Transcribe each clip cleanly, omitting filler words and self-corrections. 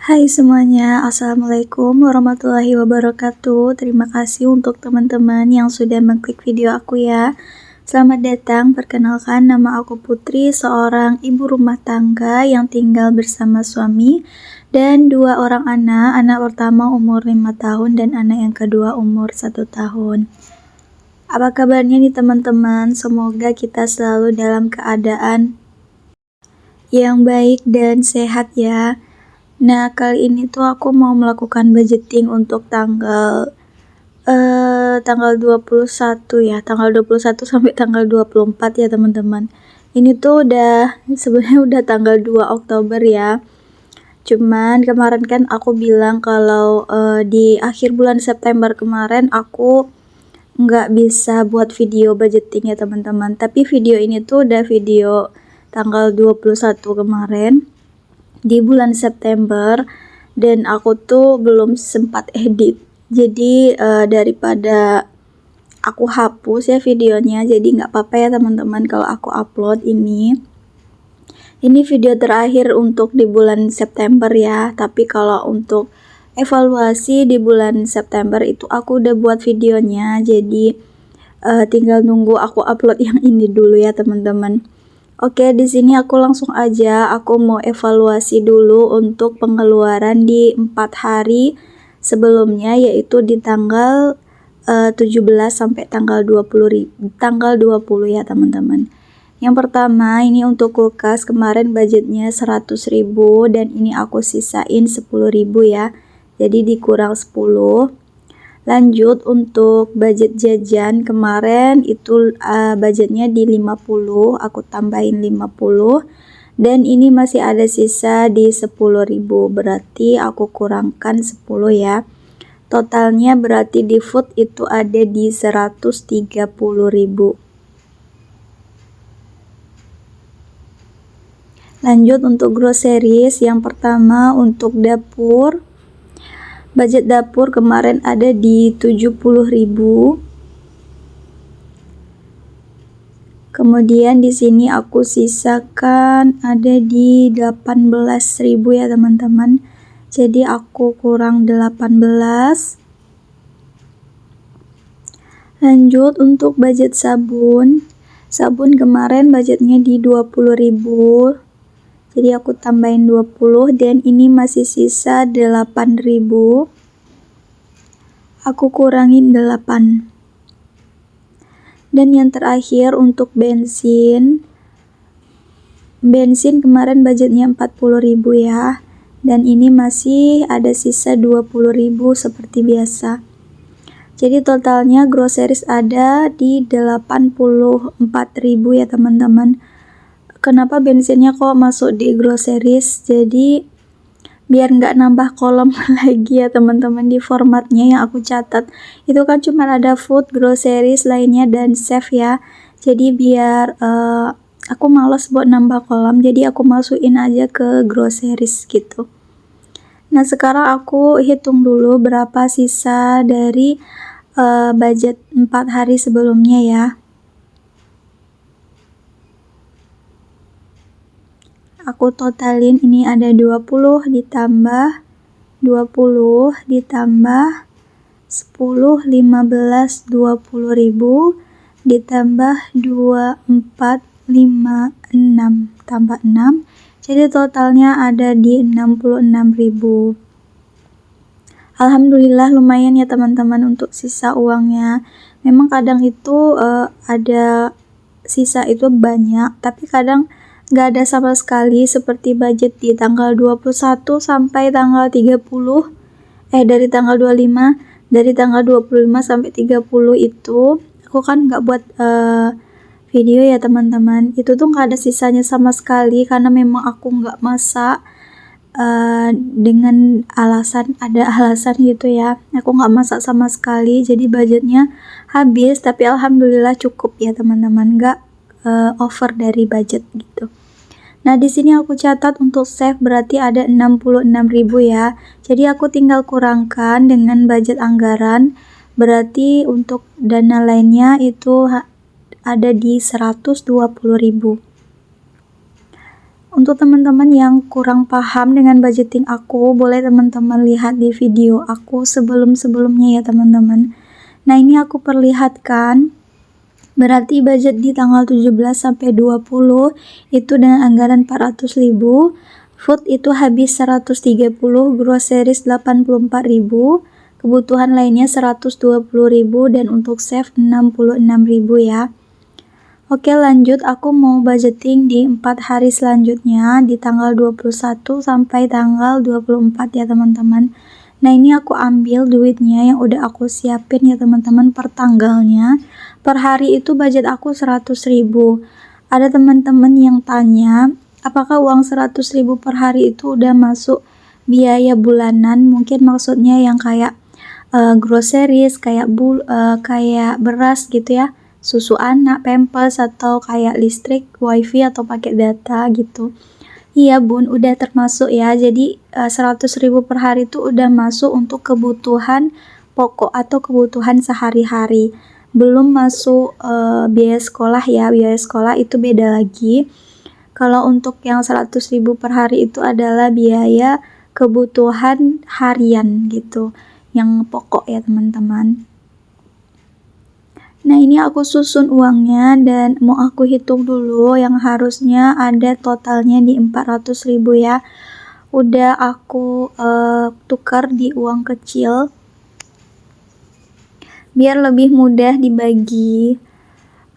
Hai semuanya, Assalamualaikum warahmatullahi wabarakatuh. Terima kasih untuk teman-teman yang sudah mengklik video aku ya. Selamat datang, perkenalkan nama aku Putri, seorang ibu rumah tangga yang tinggal bersama suami dan 2 orang anak pertama umur 5 tahun dan anak yang kedua umur 1 tahun. Apa kabarnya nih teman-teman? Semoga kita selalu dalam keadaan yang baik dan sehat ya. Nah, kali ini tuh aku mau melakukan budgeting untuk tanggal 21 ya, tanggal 21 sampai tanggal 24 ya teman-teman. Ini tuh sebenarnya udah tanggal 2 Oktober ya. Cuman kemarin kan aku bilang kalau di akhir bulan September kemarin aku nggak bisa buat video budgeting ya teman-teman. Tapi video ini tuh udah video tanggal 21 kemarin di bulan September dan aku tuh belum sempat edit. Jadi daripada aku hapus ya videonya, jadi nggak apa-apa ya teman-teman kalau aku upload ini. Ini video terakhir untuk di bulan September ya, tapi kalau untuk evaluasi di bulan September itu aku udah buat videonya, jadi tinggal nunggu aku upload yang ini dulu ya teman-teman. Oke, di sini aku langsung aja, aku mau evaluasi dulu untuk pengeluaran di 4 hari sebelumnya, yaitu di tanggal 17 sampai tanggal 20 ya teman-teman. Yang pertama, ini untuk kulkas, kemarin budgetnya 100.000 dan ini aku sisain 10.000 ya, jadi dikurang 10. Lanjut untuk budget jajan, kemarin itu budgetnya di 50, aku tambahin 50 dan ini masih ada sisa di 10.000, berarti aku kurangkan 10 ya. Totalnya berarti di food itu ada di 130.000. Lanjut untuk groceries, yang pertama untuk dapur. Budget dapur kemarin ada di 70.000. Kemudian di sini aku sisakan ada di 18.000 ya teman-teman. Jadi aku kurang 18. Lanjut untuk budget sabun. Sabun kemarin budgetnya di 20.000. Jadi aku tambahin 20 dan ini masih sisa 8.000. Aku kurangin 8. Dan yang terakhir untuk bensin. Bensin kemarin budgetnya 40.000 ya. Dan ini masih ada sisa 20.000 seperti biasa. Jadi totalnya groceries ada di 84.000 ya teman-teman. Kenapa bensinnya kok masuk di groceries? Jadi biar nggak nambah kolom lagi ya teman-teman di formatnya yang aku catat. Itu kan cuma ada food, groceries lainnya dan save ya. Jadi biar aku males buat nambah kolom, jadi aku masukin aja ke groceries gitu. Nah sekarang aku hitung dulu berapa sisa dari budget 4 hari sebelumnya ya. Aku totalin ini ada 20 ditambah 20 ditambah 10, 15, 20.000 ditambah 2, 4, 5, 6 tambah 6. Jadi totalnya ada di 66.000. Alhamdulillah lumayan ya teman-teman untuk sisa uangnya. Memang kadang itu ada sisa itu banyak, tapi kadang nggak ada sama sekali, seperti budget di tanggal 21 sampai tanggal 30, dari tanggal 25, dari tanggal 25 sampai 30 itu aku kan nggak buat video ya teman-teman. Itu tuh nggak ada sisanya sama sekali karena memang aku nggak masak dengan ada alasan gitu ya. Aku nggak masak sama sekali, jadi budgetnya habis, tapi alhamdulillah cukup ya teman-teman, nggak over dari budget gitu. Nah di sini aku catat untuk save berarti ada 66.000 ya. Jadi aku tinggal kurangkan dengan budget anggaran, berarti untuk dana lainnya itu ada di 120.000. Untuk teman-teman yang kurang paham dengan budgeting aku, boleh teman-teman lihat di video aku sebelum-sebelumnya ya teman-teman. Nah, ini aku perlihatkan berarti budget di tanggal 17 sampai 20 itu dengan anggaran 400.000, food itu habis 130, groceries 84.000, kebutuhan lainnya 120.000 dan untuk save 66.000 ya. Oke, lanjut, aku mau budgeting di 4 hari selanjutnya di tanggal 21 sampai tanggal 24 ya teman-teman. Nah, ini aku ambil duitnya yang udah aku siapin ya teman-teman per tanggalnya. Per hari itu budget aku 100.000. Ada teman-teman yang tanya, apakah uang 100.000 per hari itu udah masuk biaya bulanan? Mungkin maksudnya yang kayak groceries, kayak beras gitu ya, susu anak, pampers, atau kayak listrik, wifi, atau pakai data gitu. Iya bun, udah termasuk ya. Jadi 100.000 per hari itu udah masuk untuk kebutuhan pokok atau kebutuhan sehari-hari. Belum masuk biaya sekolah ya. Biaya sekolah itu beda lagi. Kalau untuk yang 100.000 per hari itu adalah biaya kebutuhan harian gitu, yang pokok ya teman-teman. Nah, ini aku susun uangnya dan mau aku hitung dulu yang harusnya ada totalnya di 400.000 ya. Udah aku tukar di uang kecil biar lebih mudah dibagi.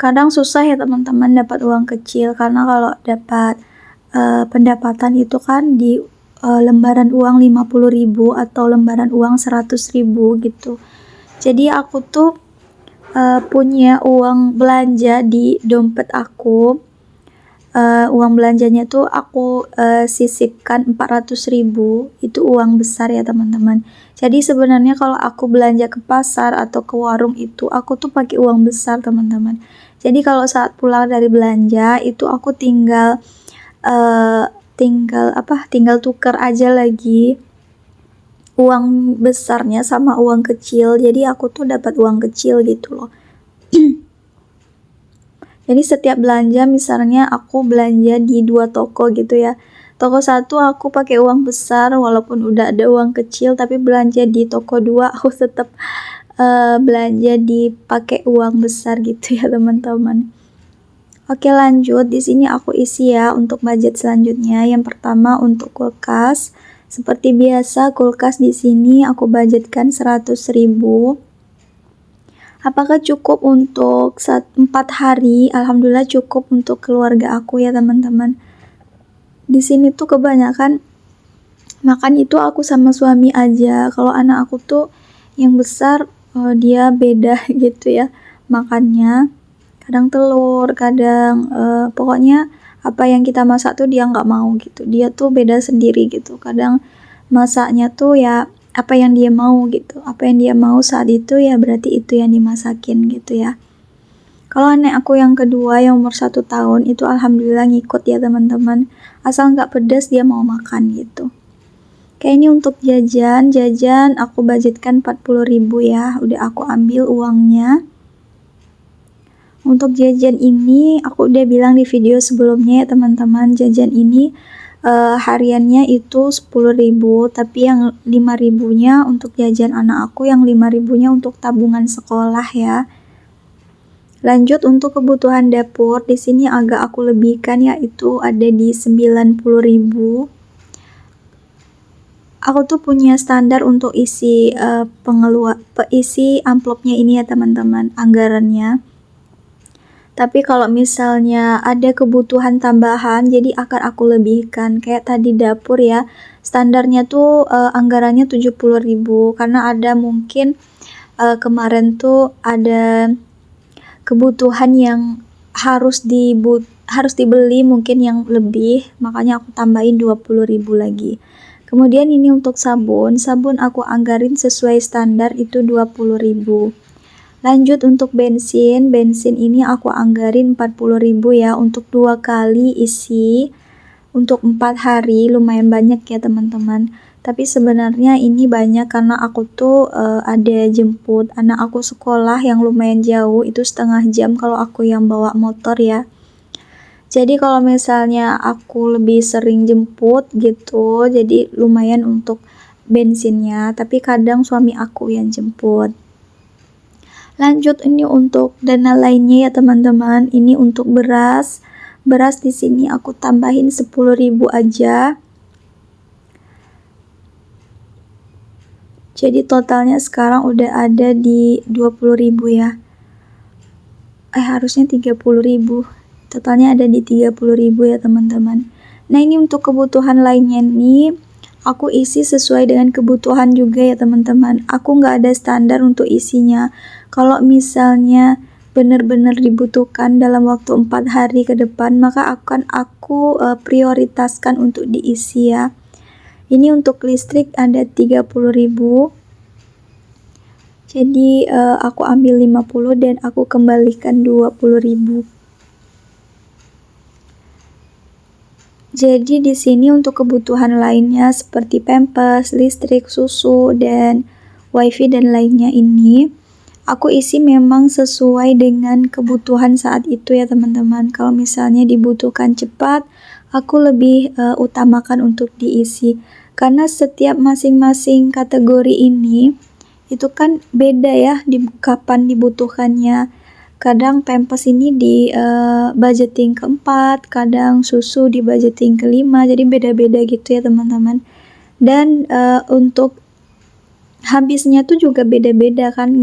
Kadang susah ya teman-teman dapat uang kecil, karena kalau dapat pendapatan itu kan di lembaran uang 50.000 atau lembaran uang 100.000 gitu. Jadi aku tuh punya uang belanja di dompet aku. Uang belanjanya tuh aku sisipkan 400.000, itu uang besar ya teman-teman. Jadi sebenarnya kalau aku belanja ke pasar atau ke warung itu aku tuh pakai uang besar teman-teman. Jadi kalau saat pulang dari belanja itu aku tinggal tukar aja lagi uang besarnya sama uang kecil, jadi aku tuh dapat uang kecil gitu loh. Jadi setiap belanja, misalnya aku belanja di 2 toko gitu ya, toko 1 aku pakai uang besar walaupun udah ada uang kecil, tapi belanja di toko 2 aku tetap belanja dipakai uang besar gitu ya teman-teman. Oke, lanjut, di sini aku isi ya untuk budget selanjutnya. Yang pertama untuk kulkas. Seperti biasa, kulkas di sini aku budgetkan 100.000. Apakah cukup untuk 4 hari? Alhamdulillah cukup untuk keluarga aku ya teman-teman. Di sini tuh kebanyakan makan itu aku sama suami aja. Kalau anak aku tuh yang besar dia beda gitu ya makannya. Kadang telur, kadang pokoknya apa yang kita masak tuh dia nggak mau gitu. Dia tuh beda sendiri gitu. Kadang masaknya tuh ya apa yang dia mau gitu. Apa yang dia mau saat itu ya berarti itu yang dimasakin gitu ya. Kalau anak aku yang kedua yang umur 1 tahun itu alhamdulillah ngikut ya teman-teman. Asal nggak pedas dia mau makan gitu. Kayak ini untuk jajan aku budgetkan 40.000 ya. Udah aku ambil uangnya. Untuk jajan ini aku udah bilang di video sebelumnya ya teman-teman, jajan ini hariannya itu 10.000, tapi yang 5.000-nya untuk jajan anak aku, yang 5.000-nya untuk tabungan sekolah ya. Lanjut untuk kebutuhan dapur, di sini agak aku lebihkan, yaitu ada di 90.000. Aku tuh punya standar untuk isi isi amplopnya ini ya teman-teman, anggarannya. Tapi kalau misalnya ada kebutuhan tambahan, jadi akan aku lebihkan. Kayak tadi dapur ya, standarnya tuh anggarannya 70.000, karena ada mungkin kemarin tuh ada kebutuhan yang harus dibeli mungkin yang lebih, makanya aku tambahin 20.000 lagi. Kemudian ini untuk sabun aku anggarin sesuai standar itu 20.000. Lanjut untuk bensin ini aku anggarin 40.000 ya untuk 2 kali isi untuk 4 hari, lumayan banyak ya teman-teman. Tapi sebenarnya ini banyak karena aku tuh ada jemput anak aku sekolah yang lumayan jauh, itu setengah jam kalau aku yang bawa motor ya. Jadi kalau misalnya aku lebih sering jemput gitu, jadi lumayan untuk bensinnya, tapi kadang suami aku yang jemput. Lanjut, ini untuk dana lainnya ya teman-teman. Ini untuk beras. Beras di sini aku tambahin 10.000 aja. Jadi totalnya sekarang udah ada di 20.000 ya. Harusnya 30.000. Totalnya ada di 30.000 ya teman-teman. Nah, ini untuk kebutuhan lainnya nih, aku isi sesuai dengan kebutuhan juga ya teman-teman. Aku nggak ada standar untuk isinya. Kalau misalnya benar-benar dibutuhkan dalam waktu 4 hari ke depan, maka akan aku prioritaskan untuk diisi ya. Ini untuk listrik ada 30.000. Jadi aku ambil 50 dan aku kembalikan 20.000. Jadi di sini untuk kebutuhan lainnya seperti pampers, listrik, susu, dan wifi dan lainnya ini aku isi memang sesuai dengan kebutuhan saat itu ya teman-teman. Kalau misalnya dibutuhkan cepat, aku lebih utamakan untuk diisi. Karena setiap masing-masing kategori ini itu kan beda ya kapan dibutuhkannya. Kadang pampers ini di budgeting ke-4, kadang susu di budgeting ke-5, jadi beda-beda gitu ya teman-teman. Dan untuk habisnya tuh juga beda-beda kan,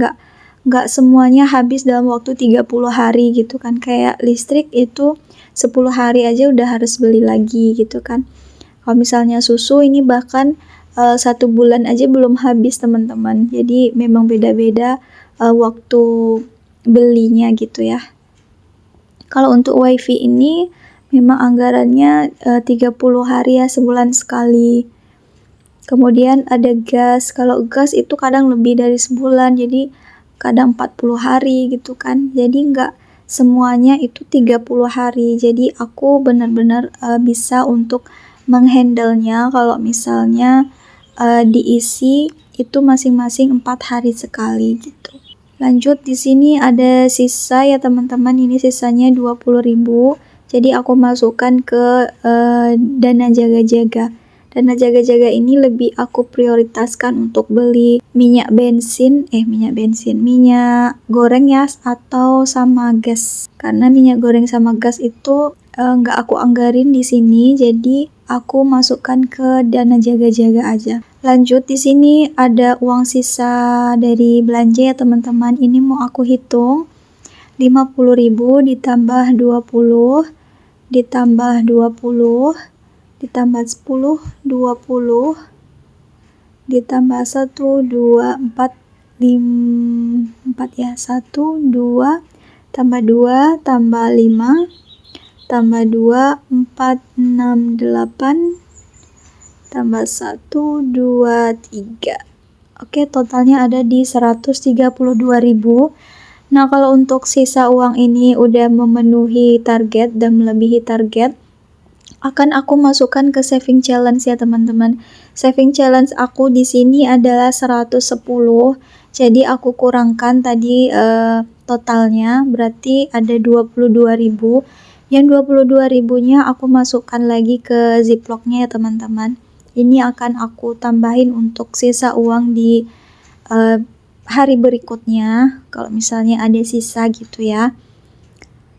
nggak semuanya habis dalam waktu 30 hari gitu kan. Kayak listrik itu 10 hari aja udah harus beli lagi gitu kan. Kalau misalnya susu ini bahkan 1 bulan aja belum habis teman-teman. Jadi memang beda-beda waktu belinya gitu ya. Kalau untuk wifi ini memang anggarannya 30 hari ya, sebulan sekali. Kemudian ada gas. Kalau gas itu kadang lebih dari sebulan, jadi kadang 40 hari gitu kan. Jadi nggak semuanya itu 30 hari. Jadi aku benar-benar bisa untuk menghandle-nya kalau misalnya diisi itu masing-masing 4 hari sekali gitu. Lanjut, di sini ada sisa ya teman-teman, ini sisanya 20.000. Jadi aku masukkan ke dana jaga-jaga. Dana jaga-jaga ini lebih aku prioritaskan untuk beli minyak goreng ya, atau sama gas. Karena minyak goreng sama gas itu nggak aku anggarin di sini, jadi aku masukkan ke dana jaga-jaga aja. Lanjut, di sini ada uang sisa dari belanja ya teman-teman. Ini mau aku hitung. 50.000 ditambah 20, ditambah 20, ditambah 10, 20, ditambah 1, 2, 4, 5, 4 ya. 1, 2, tambah 2, tambah 5, tambah 2, 4, 6, 8, tambah 1, 2, 3. Oke, totalnya ada di 132.000. Nah, kalau untuk sisa uang ini udah memenuhi target dan melebihi target, akan aku masukkan ke saving challenge ya teman-teman. Saving challenge aku di sini adalah 110. Jadi aku kurangkan tadi totalnya, berarti ada 22.000. Yang 22.000-nya aku masukkan lagi ke ziplocknya ya teman-teman. Ini akan aku tambahin untuk sisa uang di hari berikutnya, kalau misalnya ada sisa gitu ya.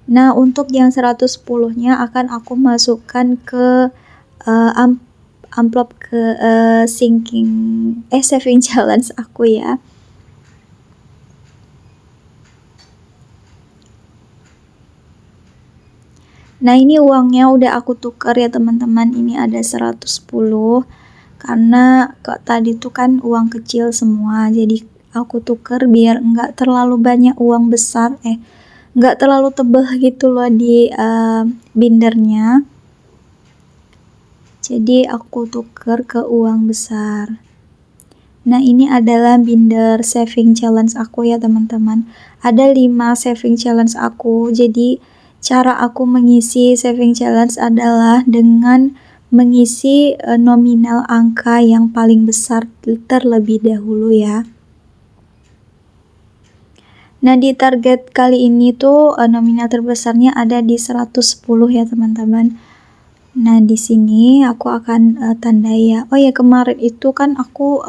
Nah, untuk yang 110-nya akan aku masukkan ke amplop ke saving challenge aku ya. Nah, ini uangnya udah aku tukar ya teman-teman. Ini ada 110 karena tadi tuh kan uang kecil semua, jadi aku tukar biar nggak terlalu banyak uang besar, nggak terlalu tebal gitu loh di bindernya. Jadi aku tukar ke uang besar. Nah, ini adalah binder saving challenge aku ya teman-teman. Ada 5 saving challenge aku. Jadi cara aku mengisi saving challenge adalah dengan mengisi nominal angka yang paling besar terlebih dahulu ya. Nah, di target kali ini tuh nominal terbesarnya ada di 110 ya teman-teman. Nah, di sini aku akan tandai ya. Oh ya, kemarin itu kan aku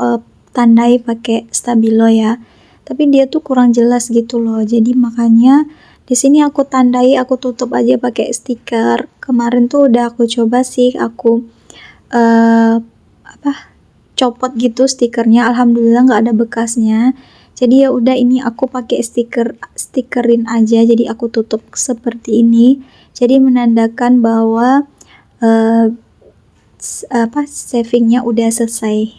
tandai pakai stabilo ya. Tapi dia tuh kurang jelas gitu loh. Jadi makanya di sini aku tandai, aku tutup aja pakai stiker. Kemarin tuh udah aku coba sih, aku copot gitu stikernya. Alhamdulillah nggak ada bekasnya. Jadi ya udah, ini aku pakai stikerin aja. Jadi aku tutup seperti ini. Jadi menandakan bahwa savingnya udah selesai.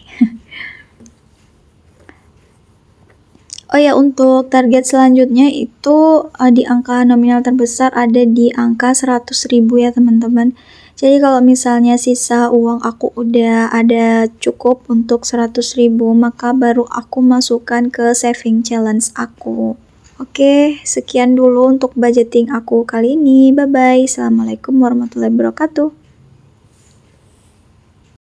Oh ya, untuk target selanjutnya itu di angka nominal terbesar ada di angka 100.000 ya teman-teman. Jadi kalau misalnya sisa uang aku udah ada cukup untuk 100.000, maka baru aku masukkan ke saving challenge aku. Oke, sekian dulu untuk budgeting aku kali ini. Bye bye. Assalamualaikum warahmatullahi wabarakatuh.